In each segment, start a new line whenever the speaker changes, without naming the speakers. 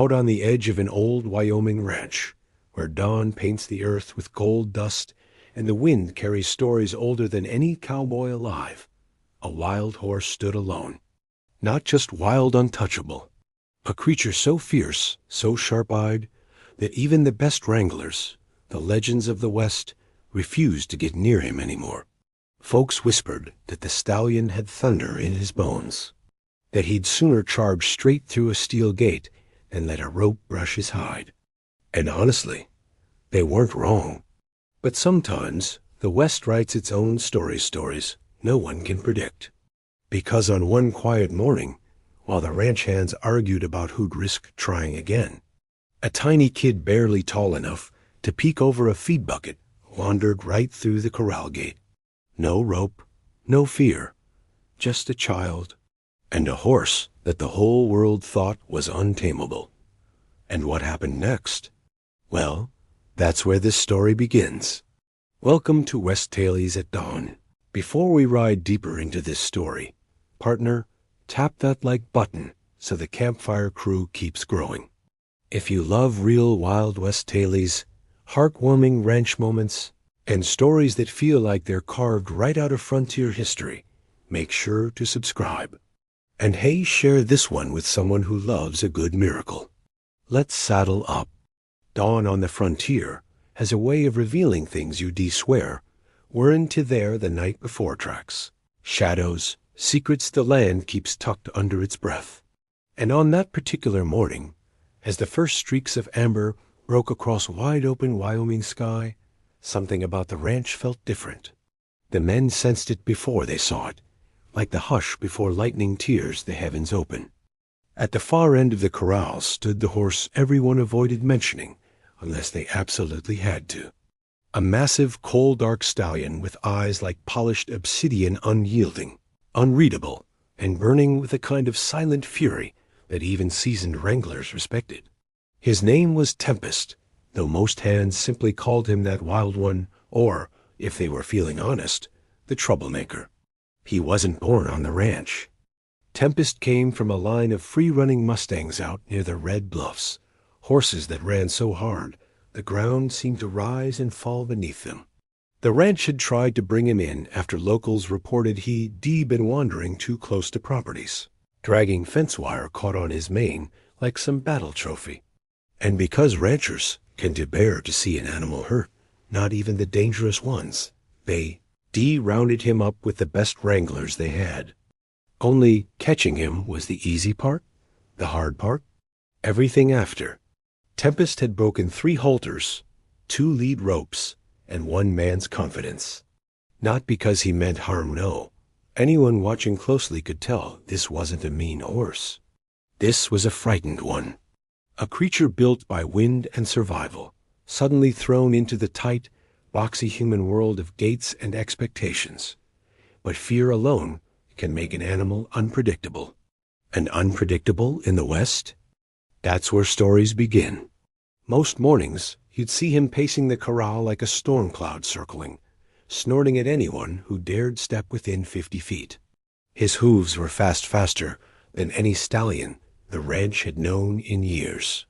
out on the edge of an old Wyoming ranch, where dawn paints the earth with gold dust and the wind carries stories older than any cowboy alive, a wild horse stood alone. Not just wild, untouchable, a creature so fierce, so sharp-eyed, that even the best wranglers, the legends of the West, refused to get near him anymore. Folks whispered that the stallion had thunder in his bones, that he'd sooner charge straight through a steel gate than let a rope brush his hide. And honestly, they weren't wrong. But sometimes the West writes its own stories no one can predict. Because on one quiet morning, while the ranch hands argued about who'd risk trying again, a tiny kid barely tall enough to peek over a feed bucket wandered right through the corral gate. No rope, no fear, just a child and a horse that the whole world thought was untamable. And what happened next? Well, that's where this story begins. Welcome to West Tales at Dawn. Before we ride deeper into this story, partner, tap that like button so the campfire crew keeps growing. If you love real Wild West tales, heartwarming ranch moments, and stories that feel like they're carved right out of frontier history, make sure to subscribe. And hey, share this one with someone who loves a good miracle. Let's saddle up. Dawn on the frontier has a way of revealing things you de-swear weren't there the night before tracks. Shadows, secrets the land keeps tucked under its breath. And on that particular morning, as the first streaks of amber broke across wide-open Wyoming sky, something about the ranch felt different. The men sensed it before they saw it, like the hush before lightning tears the heavens open. At the far end of the corral stood the horse everyone avoided mentioning unless they absolutely had to. A massive, coal-dark stallion with eyes like polished obsidian, unyielding, unreadable, and burning with a kind of silent fury that even seasoned Wranglers respected. His name was Tempest, though most hands simply called him that wild one, or, if they were feeling honest, the troublemaker. He wasn't born on the ranch. Tempest came from a line of free-running Mustangs out near the Red Bluffs, horses that ran so hard the ground seemed to rise and fall beneath them. The ranch had tried to bring him in after locals reported he'd been wandering too close to properties, dragging fence wire caught on his mane like some battle trophy. And because ranchers can bear to see an animal hurt, not even the dangerous ones, they rounded him up with the best wranglers they had. Only catching him was the easy part, the hard part, everything after. Tempest had broken 3 halters, 2 lead ropes, and 1 man's confidence. Not because he meant harm, no. Anyone watching closely could tell this wasn't a mean horse. This was a frightened one. A creature built by wind and survival, suddenly thrown into the tight, boxy human world of gates and expectations. But fear alone can make an animal unpredictable. And unpredictable in the West? That's where stories begin. Most mornings, you'd see him pacing the corral like a storm cloud circling, snorting at anyone who dared step within 50 feet. His hooves were faster than any stallion the ranch had known in years.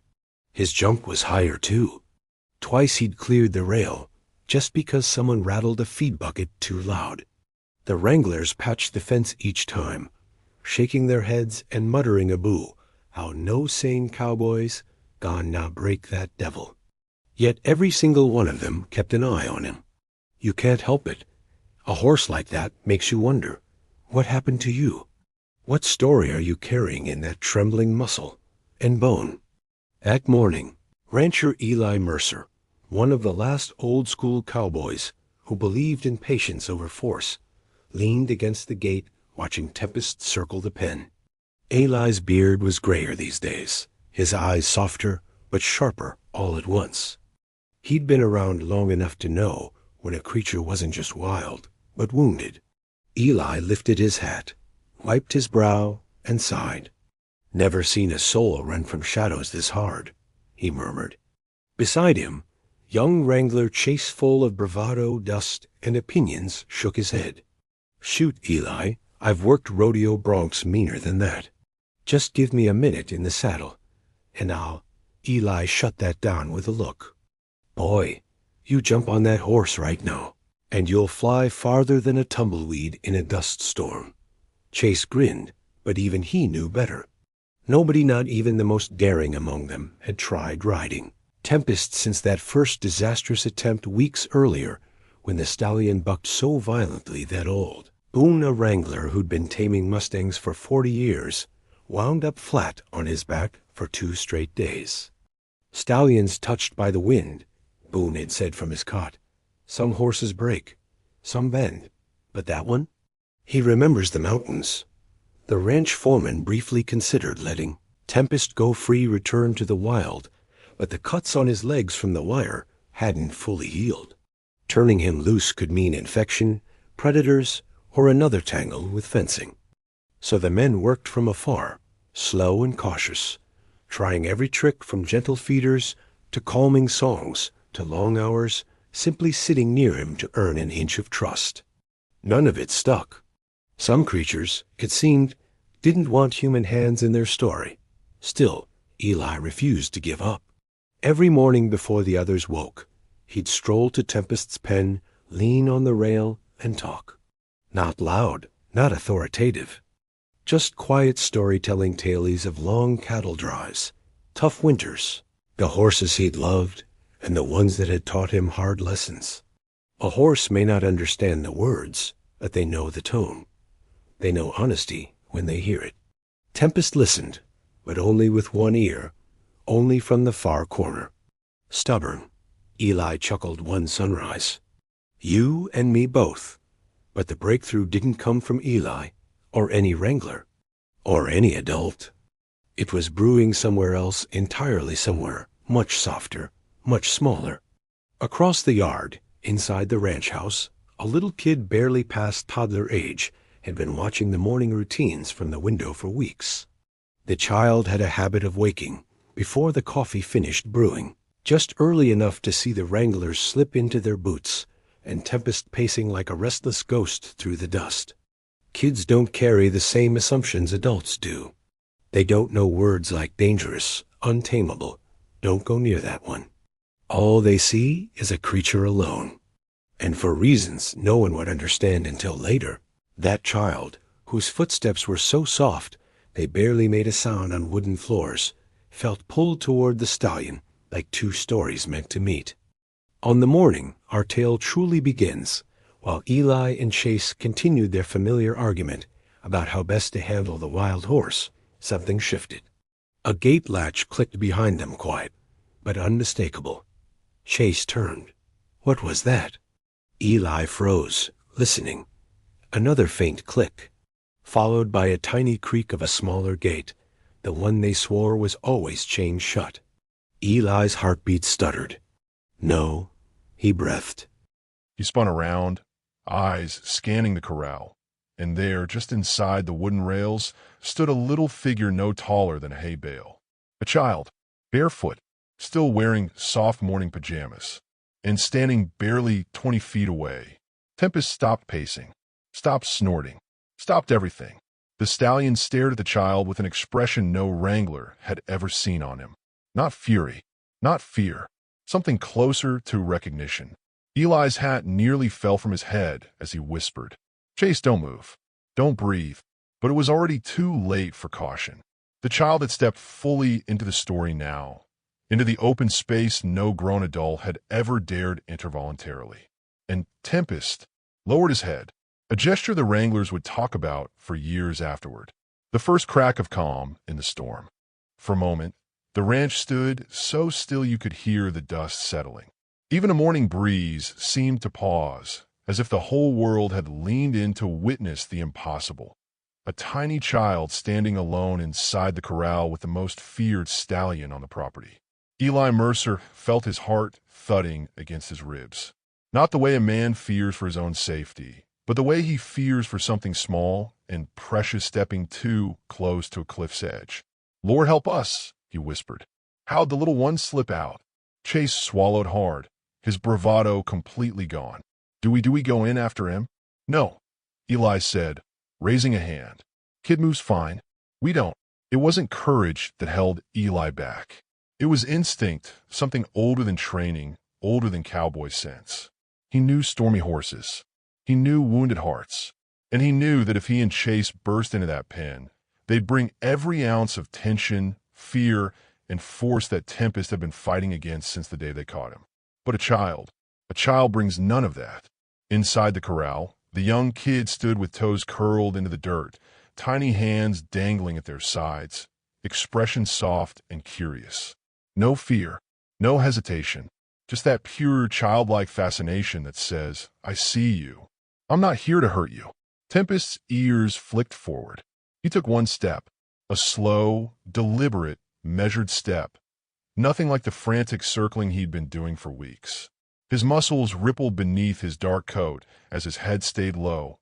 His jump was higher, too. Twice he'd cleared the rail, just because someone rattled a feed bucket too loud. The Wranglers patched the fence each time, shaking their heads and muttering a boo, how no sane cowboys gone now break that devil. Yet every single one of them kept an eye on him. You can't help it. A horse like that makes you wonder, what happened to you? What story are you carrying in that trembling muscle and bone? That morning, rancher Eli Mercer, one of the last old-school cowboys who believed in patience over force, leaned against the gate watching Tempest circle the pen. Eli's beard was grayer these days, his eyes softer but sharper all at once. He'd been around long enough to know when a creature wasn't just wild, but wounded. Eli lifted his hat, wiped his brow, and sighed. "Never seen a soul run from shadows this hard," he murmured. Beside him, young Wrangler chase-full of bravado, dust, and opinions, shook his head. "Shoot, Eli, I've worked rodeo broncs meaner than that. Just give me a minute in the saddle. And now Eli shut that down with a look. Boy, you jump on that horse right now, and you'll fly farther than a tumbleweed in a dust storm. Chase grinned, but even he knew better. Nobody, not even the most daring among them, had tried riding Tempest since that first disastrous attempt weeks earlier, when the stallion bucked so violently that old Boone, a Wrangler who'd been taming Mustangs for 40 years, wound up flat on his back for 2 straight days. Stallions touched by the wind, Boone had said from his cot. Some horses break, some bend, but that one? He remembers the mountains. The ranch foreman briefly considered letting Tempest go free return to the wild, but the cuts on his legs from the wire hadn't fully healed. Turning him loose could mean infection, predators, or another tangle with fencing. So the men worked from afar, slow and cautious, trying every trick from gentle feeders to calming songs to long hours, simply sitting near him to earn an inch of trust. None of it stuck. Some creatures, it seemed, didn't want human hands in their story. Still, Eli refused to give up. Every morning before the others woke, he'd stroll to Tempest's pen, lean on the rail, and talk. Not loud, not authoritative. Just quiet storytelling tales of long cattle drives, tough winters, the horses he'd loved, and the ones that had taught him hard lessons. A horse may not understand the words, but they know the tone. They know honesty when they hear it. Tempest listened, but only with one ear, only from the far corner. Stubborn, Eli chuckled one sunrise. You and me both. But the breakthrough didn't come from Eli, or any Wrangler, or any adult. It was brewing somewhere else, entirely somewhere, much softer, much smaller. Across the yard, inside the ranch house, a little kid barely past toddler age had been watching the morning routines from the window for weeks. The child had a habit of waking before the coffee finished brewing, just early enough to see the Wranglers slip into their boots and Tempest pacing like a restless ghost through the dust. Kids don't carry the same assumptions adults do. They don't know words like dangerous, untamable, don't go near that one. All they see is a creature alone. And for reasons no one would understand until later, that child, whose footsteps were so soft they barely made a sound on wooden floors, felt pulled toward the stallion like 2 stories meant to meet. On the morning our tale truly begins, while Eli and Chase continued their familiar argument about how best to handle the wild horse, something shifted. A gate latch clicked behind them, quiet, but unmistakable. Chase turned. What was that? Eli froze, listening. Another faint click, followed by a tiny creak of a smaller gate, the one they swore was always chained shut. Eli's heartbeat stuttered. No, he breathed.
He spun around, eyes scanning the corral, and there, just inside the wooden rails, stood a little figure no taller than a hay bale. A child, barefoot, still wearing soft morning pajamas, and standing barely 20 feet away. Tempest stopped pacing, stopped snorting, stopped everything. The stallion stared at the child with an expression no Wrangler had ever seen on him. Not fury, not fear, something closer to recognition. Eli's hat nearly fell from his head as he whispered, "Chase, don't move. Don't breathe." But it was already too late for caution. The child had stepped fully into the story now, into the open space no grown adult had ever dared enter voluntarily. And Tempest lowered his head, a gesture the Wranglers would talk about for years afterward. The first crack of calm in the storm. For a moment, the ranch stood so still you could hear the dust settling. Even a morning breeze seemed to pause, as if the whole world had leaned in to witness the impossible. A tiny child standing alone inside the corral with the most feared stallion on the property. Eli Mercer felt his heart thudding against his ribs. Not the way a man fears for his own safety, but the way he fears for something small and precious stepping too close to a cliff's edge. "Lord help us," he whispered. "How'd the little one slip out?" Chase swallowed hard, his bravado completely gone. Do we go in after him?" "No," Eli said, raising a hand. "Kid moves fine. We don't." It wasn't courage that held Eli back. It was instinct, something older than training, older than cowboy sense. He knew stormy horses. He knew wounded hearts. And he knew that if he and Chase burst into that pen, they'd bring every ounce of tension, fear, and force that Tempest had been fighting against since the day they caught him. But a child brings none of that. Inside the corral, the young kid stood with toes curled into the dirt, tiny hands dangling at their sides, expression soft and curious. No fear, no hesitation, just that pure childlike fascination that says, I see you. I'm not here to hurt you. Tempest's ears flicked forward. He took one step, a slow, deliberate, measured step, nothing like the frantic circling he'd been doing for weeks. His muscles rippled beneath his dark coat as his head stayed low,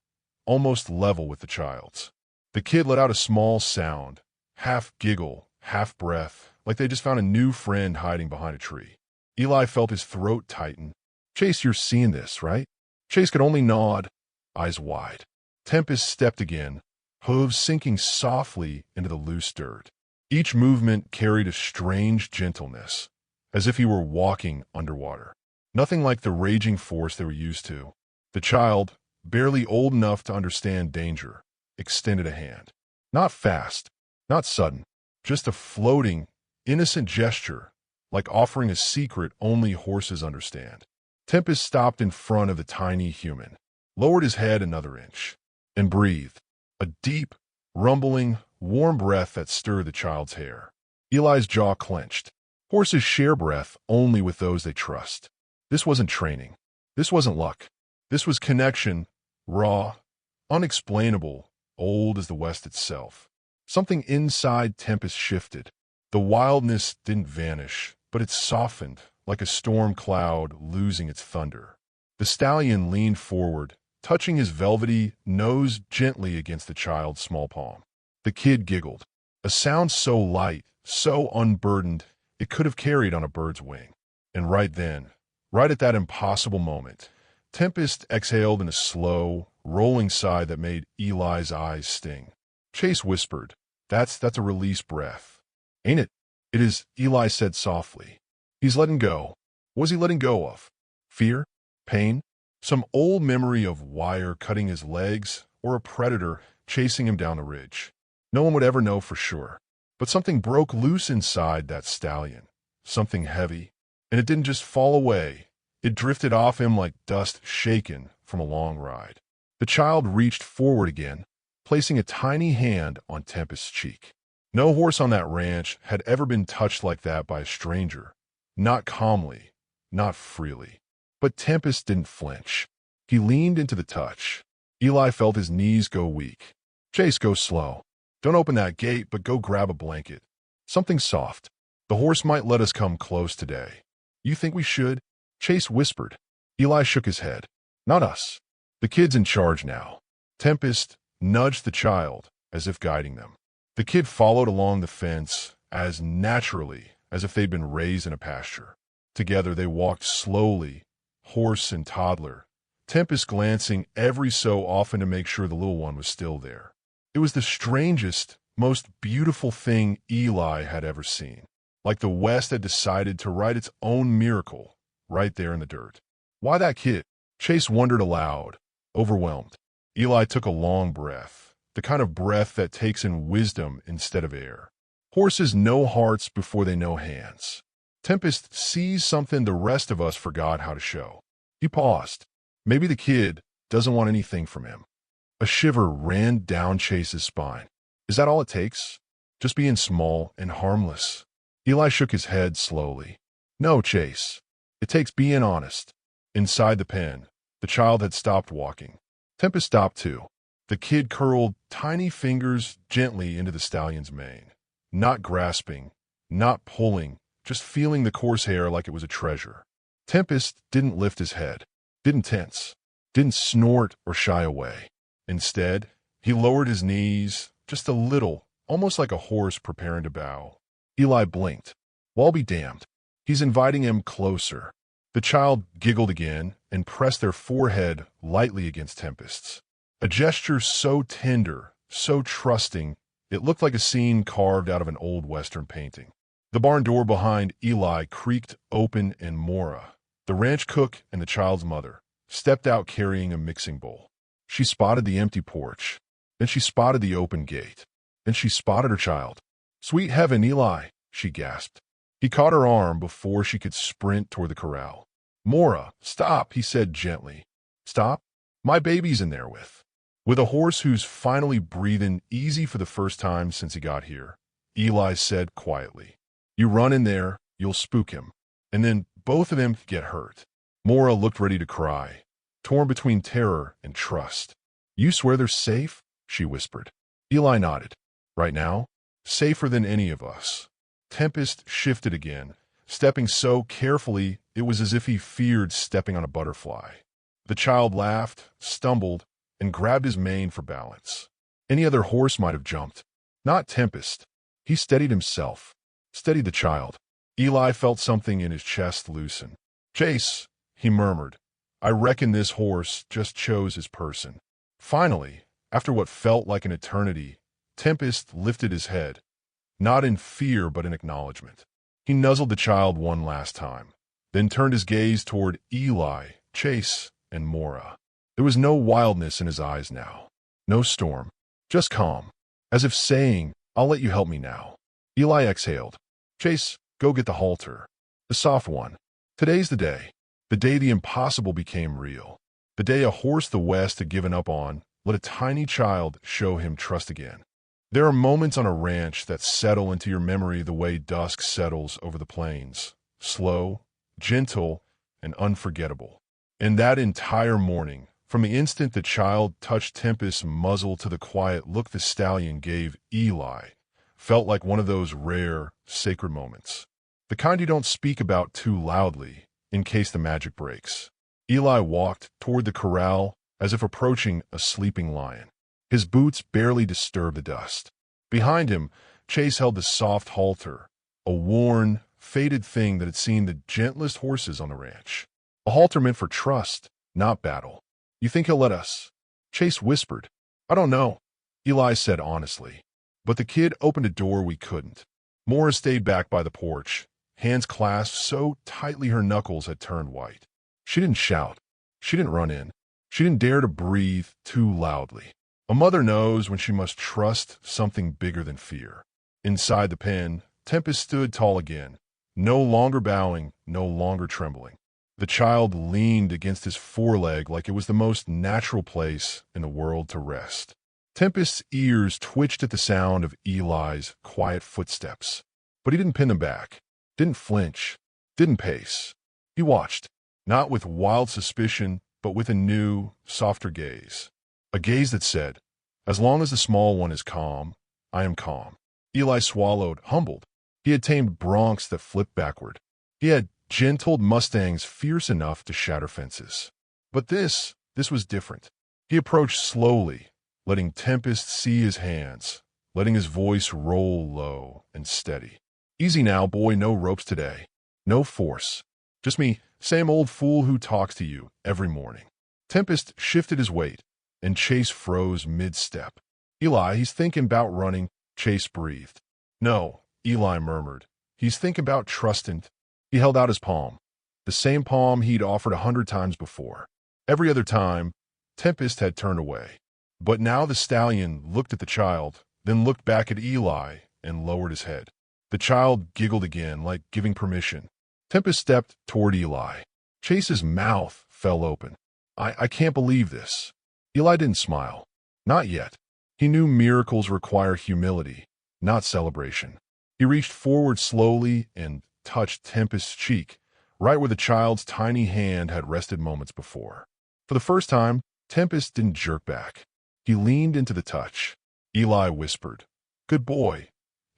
almost level with the child's. The kid let out a small sound, half giggle, half breath, like they just found a new friend hiding behind a tree. Eli felt his throat tighten. Chase, you're seeing this, right? Chase could only nod, eyes wide. Tempest stepped again, hooves sinking softly into the loose dirt. Each movement carried a strange gentleness, as if he were walking underwater. Nothing like the raging force they were used to. The child, barely old enough to understand danger, extended a hand. Not fast, not sudden, just a floating, innocent gesture, like offering a secret only horses understand. Tempest stopped in front of the tiny human, lowered his head another inch, and breathed. A deep, rumbling, warm breath that stirred the child's hair. Eli's jaw clenched. Horses share breath only with those they trust. This wasn't training. This wasn't luck. This was connection, raw, unexplainable, old as the West itself. Something inside Tempest shifted. The wildness didn't vanish, but it softened, like a storm cloud losing its thunder. The stallion leaned forward, touching his velvety nose gently against the child's small palm. The kid giggled, a sound so light, so unburdened, it could have carried on a bird's wing. And right then, right at that impossible moment, Tempest exhaled in a slow, rolling sigh that made Eli's eyes sting. Chase whispered, That's a release breath. Ain't it? It is, Eli said softly. He's letting go. What was he letting go of? Fear? Pain? Some old memory of wire cutting his legs, or a predator chasing him down the ridge. No one would ever know for sure. But something broke loose inside that stallion. Something heavy. And it didn't just fall away. It drifted off him like dust shaken from a long ride. The child reached forward again, placing a tiny hand on Tempest's cheek. No horse on that ranch had ever been touched like that by a stranger. Not calmly, not freely. But Tempest didn't flinch. He leaned into the touch. Eli felt his knees go weak. Chase, go slow. Don't open that gate, but go grab a blanket. Something soft. The horse might let us come close today. You think we should? Chase whispered. Eli shook his head. Not us. The kid's in charge now. Tempest nudged the child, as if guiding them. The kid followed along the fence as naturally as if they'd been raised in a pasture. Together they walked slowly, horse and toddler, Tempest glancing every so often to make sure the little one was still there. It was the strangest, most beautiful thing Eli had ever seen. Like the West had decided to write its own miracle right there in the dirt. Why that kid? Chase wondered aloud, overwhelmed. Eli took a long breath, the kind of breath that takes in wisdom instead of air. Horses know hearts before they know hands. Tempest sees something the rest of us forgot how to show. He paused. Maybe the kid doesn't want anything from him. A shiver ran down Chase's spine. Is that all it takes? Just being small and harmless? Eli shook his head slowly. No, Chase. It takes being honest. Inside the pen, the child had stopped walking. Tempest stopped too. The kid curled tiny fingers gently into the stallion's mane. Not grasping, not pulling, just feeling the coarse hair like it was a treasure. Tempest didn't lift his head, didn't tense, didn't snort or shy away. Instead, he lowered his knees just a little, almost like a horse preparing to bow. Eli blinked. Well, I'll be damned. He's inviting him closer. The child giggled again and pressed their forehead lightly against Tempest's. A gesture so tender, so trusting, It looked like a scene carved out of an old Western painting. The barn door behind Eli creaked open and Mora, the ranch cook and the child's mother, stepped out carrying a mixing bowl. She spotted the empty porch. Then she spotted the open gate. Then she spotted her child. "Sweet heaven, Eli," she gasped. He caught her arm before she could sprint toward the corral. "Mora, stop," he said gently. "Stop? My baby's in there with a horse who's finally breathing easy for the first time since he got here," Eli said quietly. "You run in there, you'll spook him, and then both of them get hurt." Mora looked ready to cry, torn between terror and trust. "You swear they're safe?" she whispered. Eli nodded. "Right now, safer than any of us." Tempest shifted again, stepping so carefully it was as if he feared stepping on a butterfly. The child laughed, stumbled, and grabbed his mane for balance. Any other horse might have jumped. Not Tempest. He steadied himself, steadied the child. Eli felt something in his chest loosen. "Chase," he murmured. "I reckon this horse just chose his person." Finally, after what felt like an eternity, Tempest lifted his head, not in fear but in acknowledgement. He nuzzled the child one last time, then turned his gaze toward Eli, Chase, and Mora. There was no wildness in his eyes now, no storm, just calm, as if saying, "I'll let you help me now." Eli exhaled. "Chase, go get the halter. The soft one. Today's the day the impossible became real. The day a horse the West had given up on let a tiny child show him trust again." There are moments on a ranch that settle into your memory the way dusk settles over the plains, slow, gentle, and unforgettable. And that entire morning, from the instant the child touched Tempest's muzzle to the quiet look the stallion gave Eli, felt like one of those rare, sacred moments. The kind you don't speak about too loudly, in case the magic breaks. Eli walked toward the corral as if approaching a sleeping lion. His boots barely disturbed the dust. Behind him, Chase held the soft halter, a worn, faded thing that had seen the gentlest horses on the ranch. A halter meant for trust, not battle. "You think he'll let us?" Chase whispered. "I don't know," Eli said honestly. But the kid opened a door we couldn't. Mora stayed back by the porch, hands clasped so tightly her knuckles had turned white. She didn't shout. She didn't run in. She didn't dare to breathe too loudly. A mother knows when she must trust something bigger than fear. Inside the pen, Tempest stood tall again, no longer bowing, no longer trembling. The child leaned against his foreleg like it was the most natural place in the world to rest. Tempest's ears twitched at the sound of Eli's quiet footsteps, but he didn't pin them back, didn't flinch, didn't pace. He watched, not with wild suspicion, but with a new, softer gaze. A gaze that said, "As long as the small one is calm, I am calm." Eli swallowed, humbled. He had tamed broncs that flipped backward. He had gentled Mustangs fierce enough to shatter fences. But this was different. He approached slowly, letting Tempest see his hands, letting his voice roll low and steady. "Easy now, boy, no ropes today. No force. Just me, same old fool who talks to you every morning." Tempest shifted his weight, and Chase froze mid-step. "Eli, he's thinking about running," Chase breathed. "No," Eli murmured. "He's thinking about trusting." He held out his palm, the same palm he'd offered 100 times before. Every other time, Tempest had turned away. But now the stallion looked at the child, then looked back at Eli and lowered his head. The child giggled again, like giving permission. Tempest stepped toward Eli. Chase's mouth fell open. I can't believe this." Eli didn't smile. Not yet. He knew miracles require humility, not celebration. He reached forward slowly and touched Tempest's cheek, right where the child's tiny hand had rested moments before. For the first time, Tempest didn't jerk back. He leaned into the touch. Eli whispered, "Good boy.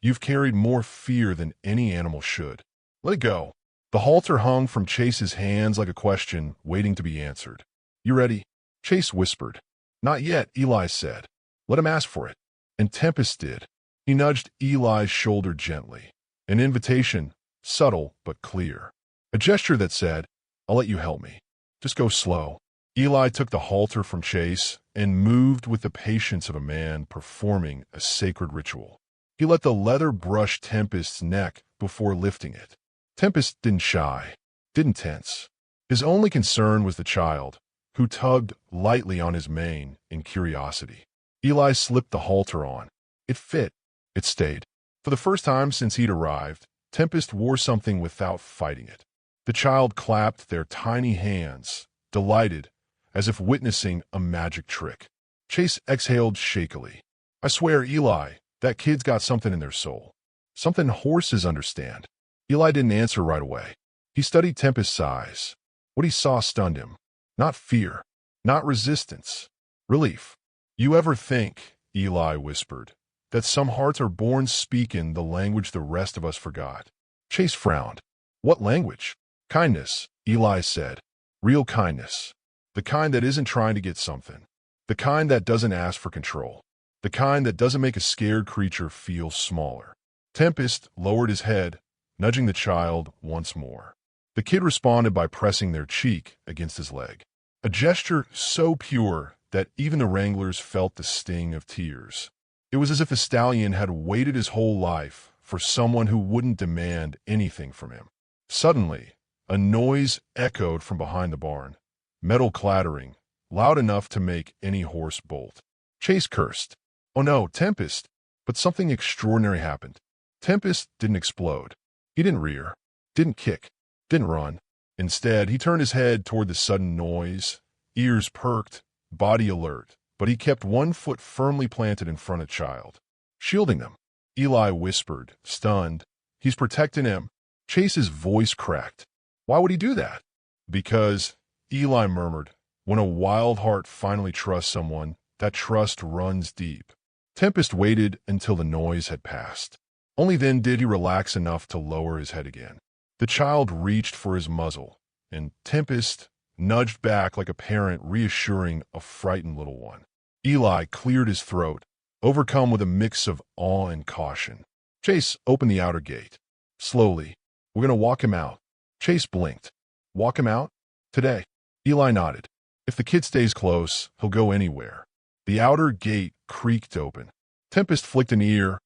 You've carried more fear than any animal should. Let it go." The halter hung from Chase's hands like a question waiting to be answered. "You ready?" Chase whispered. "Not yet," Eli said. "Let him ask for it." And Tempest did. He nudged Eli's shoulder gently. An invitation, subtle but clear. A gesture that said, "I'll let you help me. Just go slow." Eli took the halter from Chase and moved with the patience of a man performing a sacred ritual. He let the leather brush Tempest's neck before lifting it. Tempest didn't shy, didn't tense. His only concern was the child, who tugged lightly on his mane in curiosity. Eli slipped the halter on. It fit. It stayed. For the first time since he'd arrived, Tempest wore something without fighting it. The child clapped their tiny hands, delighted, as if witnessing a magic trick. Chase exhaled shakily. I swear, Eli, that kid's got something in their soul. Something horses understand. Eli didn't answer right away. He studied Tempest's eyes. What he saw stunned him. Not fear, not resistance, relief. You ever think, Eli whispered, that some hearts are born speaking the language the rest of us forgot? Chase frowned. What language? Kindness, Eli said. Real kindness. The kind that isn't trying to get something. The kind that doesn't ask for control. The kind that doesn't make a scared creature feel smaller. Tempest lowered his head, nudging the child once more. The kid responded by pressing their cheek against his leg. A gesture so pure that even the Wranglers felt the sting of tears. It was as if the stallion had waited his whole life for someone who wouldn't demand anything from him. Suddenly, a noise echoed from behind the barn, metal clattering, loud enough to make any horse bolt. Chase cursed. Oh no, Tempest! But something extraordinary happened. Tempest didn't explode. He didn't rear, didn't kick, didn't run. Instead, he turned his head toward the sudden noise, ears perked, body alert, but he kept one foot firmly planted in front of the child, shielding them. Eli whispered, stunned. He's protecting him. Chase's voice cracked. Why would he do that? Because, Eli murmured, when a wild heart finally trusts someone, that trust runs deep. Tempest waited until the noise had passed. Only then did he relax enough to lower his head again. The child reached for his muzzle, and Tempest nudged back like a parent reassuring a frightened little one. Eli cleared his throat, overcome with a mix of awe and caution. Chase opened the outer gate. Slowly. We're going to walk him out. Chase blinked. Walk him out? Today. Eli nodded. If the kid stays close, he'll go anywhere. The outer gate creaked open. Tempest flicked an ear,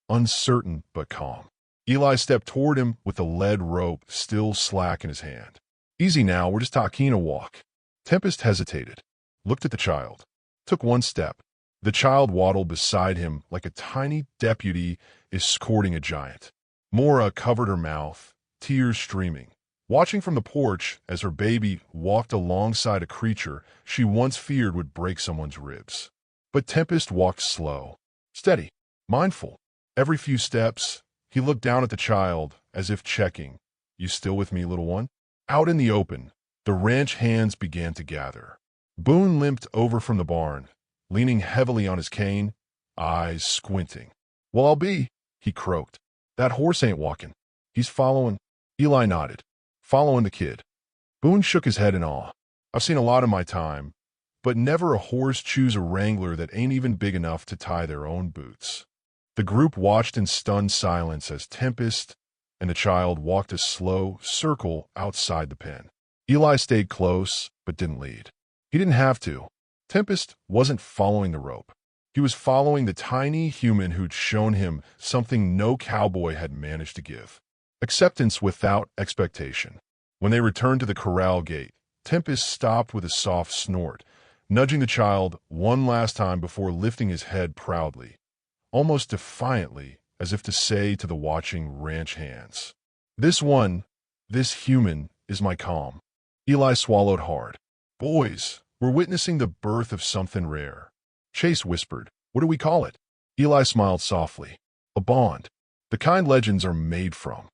uncertain but calm. Eli stepped toward him with the lead rope still slack in his hand. Easy now, we're just talking a walk. Tempest hesitated, looked at the child, took one step. The child waddled beside him like a tiny deputy escorting a giant. Mora covered her mouth, tears streaming, watching from the porch as her baby walked alongside a creature she once feared would break someone's ribs. But Tempest walked slow, steady, mindful. Every few steps, he looked down at the child as if checking, "You still with me, little one?" Out in the open, the ranch hands began to gather. Boone limped over from the barn, leaning heavily on his cane, eyes squinting. "Well, I'll be," he croaked. "That horse ain't walking. He's following." Eli nodded. "Following the kid." Boone shook his head in awe. "I've seen a lot in my time, but never a horse choose a Wrangler that ain't even big enough to tie their own boots." The group watched in stunned silence as Tempest and the child walked a slow circle outside the pen. Eli stayed close, but didn't lead. He didn't have to. Tempest wasn't following the rope. He was following the tiny human who'd shown him something no cowboy had managed to give. Acceptance without expectation. When they returned to the corral gate, Tempest stopped with a soft snort, nudging the child one last time before lifting his head proudly, almost defiantly, as if to say to the watching ranch hands, "This one, this human, is my calm." Eli swallowed hard. "Boys, we're witnessing the birth of something rare." Chase whispered, "What do we call it?" Eli smiled softly. "A bond. The kind legends are made from."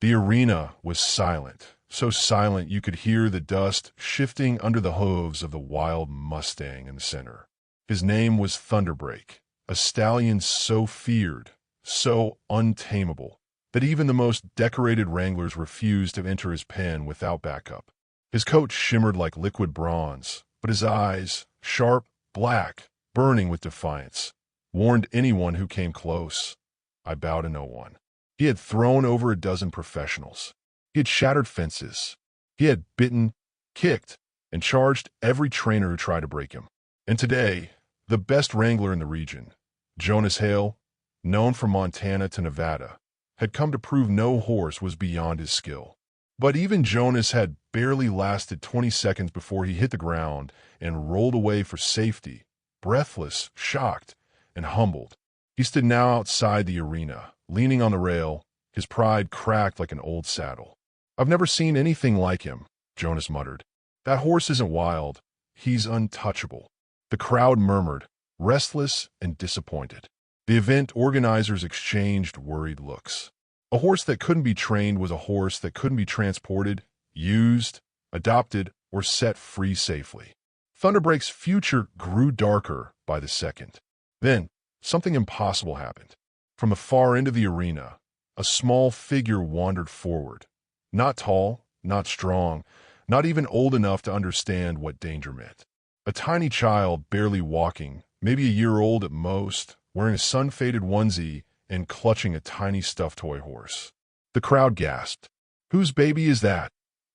The arena was silent, so silent you could hear the dust shifting under the hooves of the wild Mustang in the center. His name was Thunderbreak, a stallion so feared, so untamable, that even the most decorated Wranglers refused to enter his pen without backup. His coat shimmered like liquid bronze, but his eyes, sharp, black, burning with defiance, warned anyone who came close. I bow to no one. He had thrown over a dozen professionals. He had shattered fences. He had bitten, kicked, and charged every trainer who tried to break him. And today, the best wrangler in the region, Jonas Hale, known from Montana to Nevada, had come to prove no horse was beyond his skill. But even Jonas had barely lasted 20 seconds before he hit the ground and rolled away for safety, breathless, shocked, and humbled. He stood now outside the arena, leaning on the rail, his pride cracked like an old saddle. "I've never seen anything like him," Jonas muttered. "That horse isn't wild. He's untouchable." The crowd murmured, restless and disappointed. The event organizers exchanged worried looks. A horse that couldn't be trained was a horse that couldn't be transported, used, adopted, or set free safely. Thunderbreak's future grew darker by the second. Then, something impossible happened. From the far end of the arena, a small figure wandered forward. Not tall, not strong, not even old enough to understand what danger meant. A tiny child barely walking, maybe a year old at most, wearing a sun-faded onesie and clutching a tiny stuffed toy horse. The crowd gasped. "Whose baby is that?"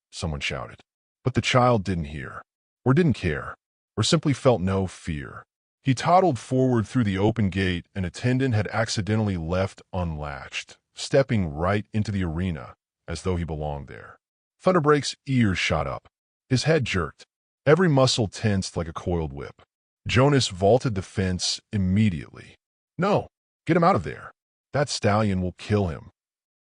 someone shouted. But the child didn't hear, or didn't care, or simply felt no fear. He toddled forward through the open gate an attendant had accidentally left unlatched, stepping right into the arena as though he belonged there. Thunderbreak's ears shot up. His head jerked. Every muscle tensed like a coiled whip. Jonas vaulted the fence immediately. "No, get him out of there. That stallion will kill him."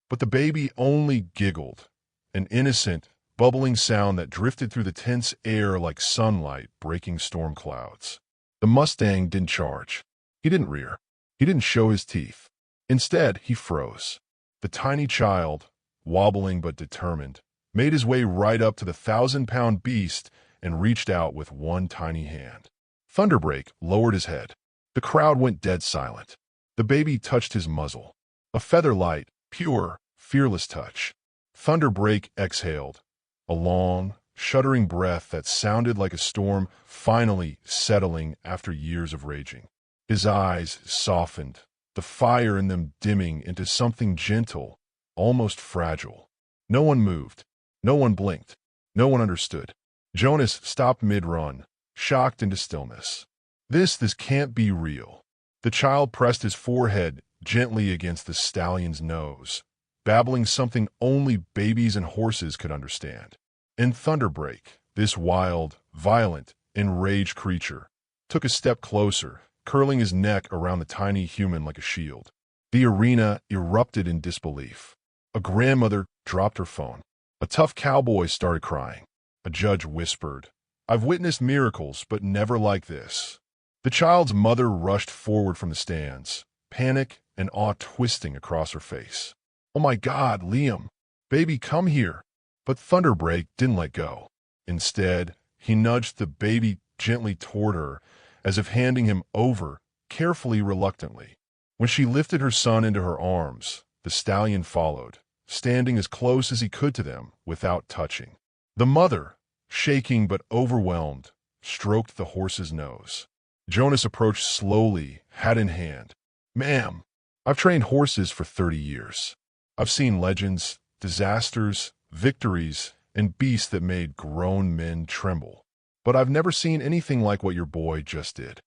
But the baby only giggled, an innocent, bubbling sound that drifted through the tense air like sunlight breaking storm clouds. The Mustang didn't charge. He didn't rear. He didn't show his teeth. Instead, he froze. The tiny child, wobbling but determined, made his way right up to the 1,000-pound beast and reached out with one tiny hand. Thunderbreak lowered his head. The crowd went dead silent. The baby touched his muzzle. A feather-light, pure, fearless touch. Thunderbreak exhaled, a long, shuddering breath that sounded like a storm finally settling after years of raging. His eyes softened, the fire in them dimming into something gentle, almost fragile. No one moved. No one blinked. No one understood. Jonas stopped mid-run, shocked into stillness. This can't be real. The child pressed his forehead gently against the stallion's nose, babbling something only babies and horses could understand. And Thunderbreak, this wild, violent, enraged creature, took a step closer, curling his neck around the tiny human like a shield. The arena erupted in disbelief. A grandmother dropped her phone. A tough cowboy started crying. A judge whispered, "I've witnessed miracles, but never like this." The child's mother rushed forward from the stands, panic and awe twisting across her face. "Oh my God, Liam! Baby, come here!" But Thunderbreak didn't let go. Instead, he nudged the baby gently toward her, as if handing him over, carefully, reluctantly. When she lifted her son into her arms, the stallion followed, standing as close as he could to them without touching. The mother, shaking but overwhelmed, stroked the horse's nose. Jonas approached slowly, hat in hand. "Ma'am, I've trained horses for 30 years. I've seen legends, disasters, victories, and beasts that made grown men tremble. But I've never seen anything like what your boy just did."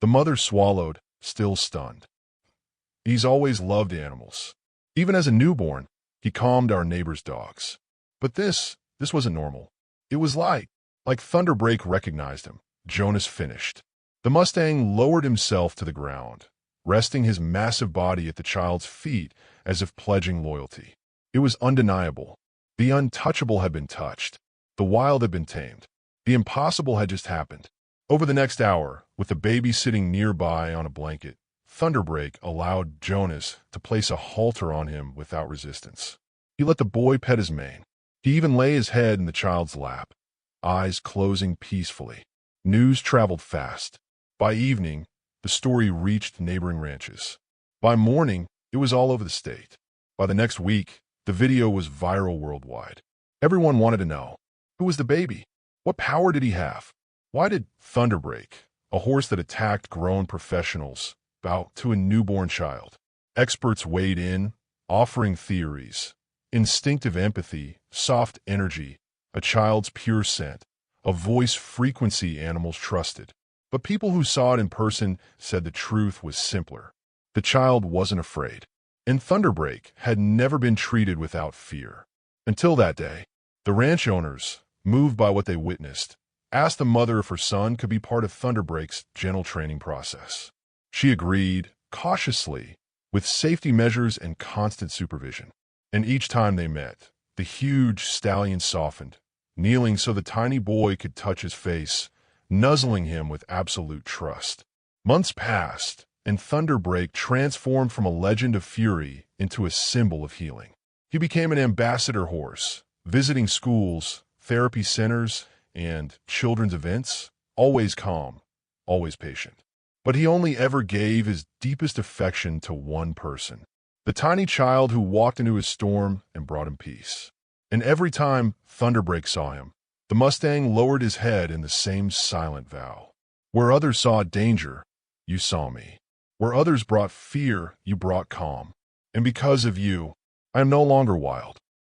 The mother swallowed, still stunned. "He's always loved animals. Even as a newborn, he calmed our neighbor's dogs. But this wasn't normal. It was like Thunderbreak recognized him." Jonas finished. The Mustang lowered himself to the ground, resting his massive body at the child's feet as if pledging loyalty. It was undeniable. The untouchable had been touched. The wild had been tamed. The impossible had just happened. Over the next hour, with the baby sitting nearby on a blanket, Thunderbreak allowed Jonas to place a halter on him without resistance. He let the boy pet his mane. He even lay his head in the child's lap, eyes closing peacefully. News traveled fast. By evening, the story reached neighboring ranches. By morning, it was all over the state. By the next week, the video was viral worldwide. Everyone wanted to know, who was the baby? What power did he have? Why did Thunderbreak, a horse that attacked grown professionals, bow to a newborn child? Experts weighed in, offering theories: instinctive empathy, soft energy, a child's pure scent, a voice frequency animals trusted. But people who saw it in person said the truth was simpler. The child wasn't afraid, and Thunderbreak had never been treated without fear. Until that day, the ranch owners, moved by what they witnessed, asked the mother if her son could be part of Thunderbreak's gentle training process. She agreed, cautiously, with safety measures and constant supervision. And each time they met, the huge stallion softened, kneeling so the tiny boy could touch his face, nuzzling him with absolute trust. Months passed, and Thunderbreak transformed from a legend of fury into a symbol of healing. He became an ambassador horse, visiting schools, therapy centers, and children's events, always calm, always patient. But he only ever gave his deepest affection to one person, the tiny child who walked into his storm and brought him peace. And every time Thunderbreak saw him, the Mustang lowered his head in the same silent vow. Where others saw danger, you saw me. Where others brought fear, you brought calm. And because of you, I am no longer wild.